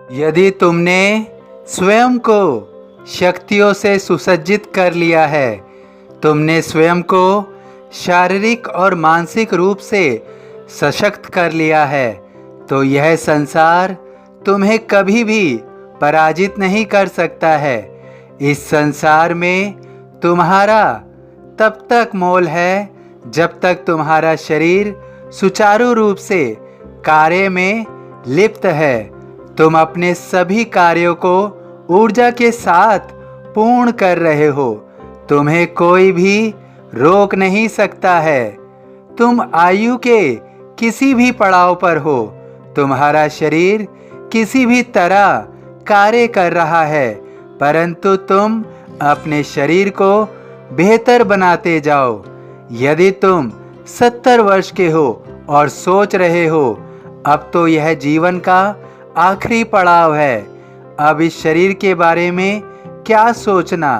यदि तुमने स्वयं को शक्तियों से सुसज्जित कर लिया है, तुमने स्वयं को शारीरिक और मानसिक रूप से सशक्त कर लिया है, तो यह संसार तुम्हें कभी भी पराजित नहीं कर सकता है। इस संसार में तुम्हारा तब तक मोल है जब तक तुम्हारा शरीर सुचारू रूप से कार्य में लिप्त है। तुम अपने सभी कार्यों को ऊर्जा के साथ पूर्ण कर रहे हो। तुम्हें कोई भी रोक नहीं सकता है। तुम आयु के किसी भी पड़ाव पर हो, तुम्हारा शरीर किसी भी तरह कार्य कर रहा है, परंतु तुम अपने शरीर को बेहतर बनाते जाओ। यदि तुम 70 वर्ष के हो और सोच रहे हो अब तो यह जीवन का आखिरी पड़ाव है, अब इस शरीर के बारे में क्या सोचना,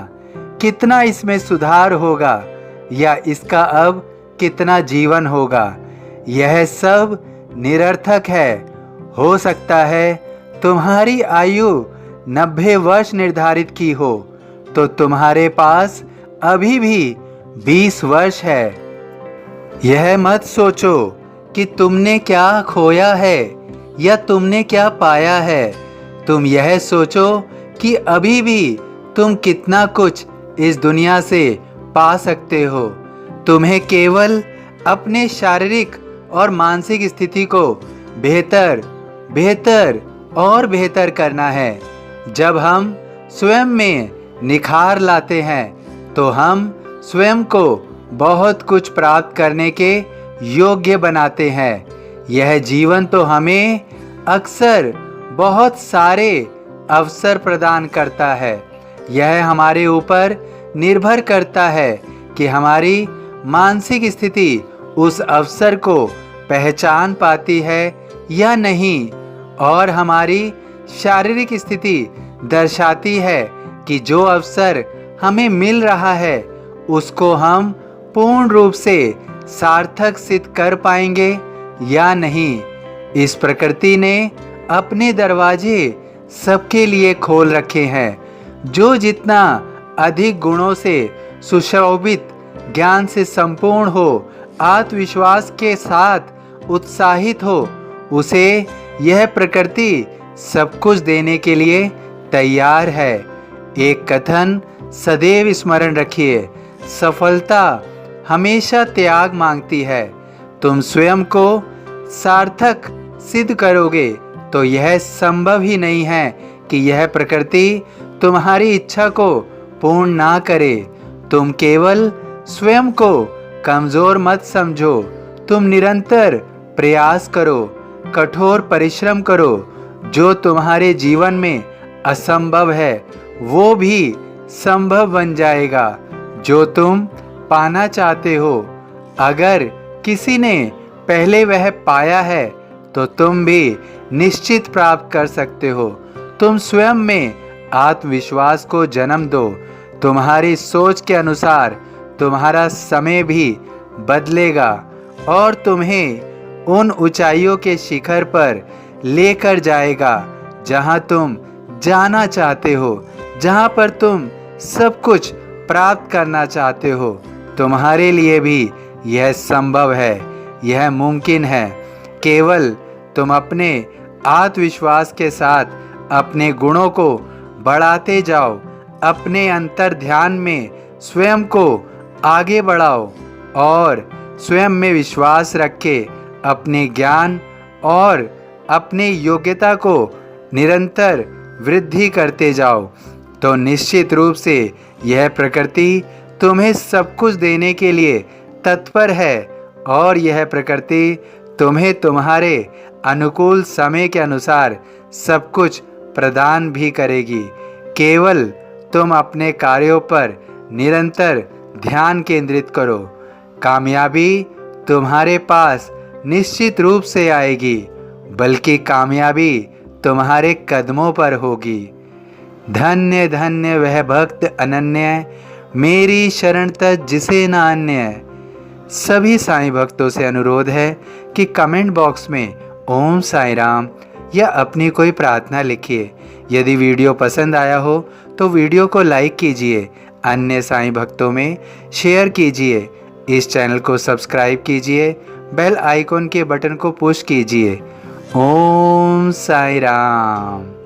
कितना इसमें सुधार होगा या इसका अब कितना जीवन होगा, यह सब निरर्थक है। हो सकता है तुम्हारी आयु 90 वर्ष निर्धारित की हो, तो तुम्हारे पास अभी भी 20 वर्ष है। यह मत सोचो कि तुमने क्या खोया है या तुमने क्या पाया है। तुम यह सोचो कि अभी भी तुम कितना कुछ इस दुनिया से पा सकते हो। तुम्हें केवल अपने शारीरिक और मानसिक स्थिति को बेहतर बेहतर और बेहतर करना है। जब हम स्वयं में निखार लाते हैं तो हम स्वयं को बहुत कुछ प्राप्त करने के योग्य बनाते हैं। यह जीवन तो हमें अक्सर बहुत सारे अवसर प्रदान करता है। यह हमारे ऊपर निर्भर करता है कि हमारी मानसिक स्थिति उस अवसर को पहचान पाती है या नहीं, और हमारी शारीरिक स्थिति दर्शाती है कि जो अवसर हमें मिल रहा है उसको हम पूर्ण रूप से सार्थक सिद्ध कर पाएंगे या नहीं। इस प्रकृति ने अपने दरवाजे सबके लिए खोल रखे हैं। जो जितना अधिक गुणों से सुशोभित, ज्ञान से संपूर्ण हो, आत्मविश्वास के साथ उत्साहित हो, उसे यह प्रकृति सब कुछ देने के लिए तैयार है। एक कथन सदैव स्मरण रखिए, सफलता हमेशा त्याग मांगती है। तुम स्वयं को सार्थक सिद्ध करोगे तो यह संभव ही नहीं है कि यह प्रकृति तुम्हारी इच्छा को पूर्ण ना करे। तुम केवल स्वयं को कमजोर मत समझो। तुम निरंतर प्रयास करो, कठोर परिश्रम करो। जो तुम्हारे जीवन में असंभव है वो भी संभव बन जाएगा। जो तुम पाना चाहते हो, अगर किसी ने पहले वह पाया है तो तुम भी निश्चित प्राप्त कर सकते हो। तुम स्वयं में आत्मविश्वास को जन्म दो। तुम्हारी सोच के अनुसार तुम्हारा समय भी बदलेगा और तुम्हें उन ऊंचाइयों के शिखर पर लेकर जाएगा जहां तुम जाना चाहते हो, जहां पर तुम सब कुछ प्राप्त करना चाहते हो। तुम्हारे लिए भी यह संभव है, यह मुमकिन है। केवल तुम अपने आत्मविश्वास के साथ अपने गुणों को बढ़ाते जाओ। अपने अंतर ध्यान में स्वयं को आगे बढ़ाओ और स्वयं में विश्वास रख के अपने ज्ञान और अपने योग्यता को निरंतर वृद्धि करते जाओ, तो निश्चित रूप से यह प्रकृति तुम्हें सब कुछ देने के लिए तत्पर है और यह प्रकृति तुम्हें तुम्हारे अनुकूल समय के अनुसार सब कुछ प्रदान भी करेगी। केवल तुम अपने कार्यों पर निरंतर ध्यान केंद्रित करो। कामयाबी तुम्हारे पास निश्चित रूप से आएगी, बल्कि कामयाबी तुम्हारे कदमों पर होगी। धन्य धन्य वह भक्त अनन्य, मेरी शरण तज जिसे न अन्य। सभी साईं भक्तों से अनुरोध है कि कमेंट बॉक्स में ओम साईं राम या अपनी कोई प्रार्थना लिखिए। यदि वीडियो पसंद आया हो तो वीडियो को लाइक कीजिए, अन्य साईं भक्तों में शेयर कीजिए। इस चैनल को सब्सक्राइब कीजिए, बेल आइकॉन के बटन को पुश कीजिए। ओम साईं राम।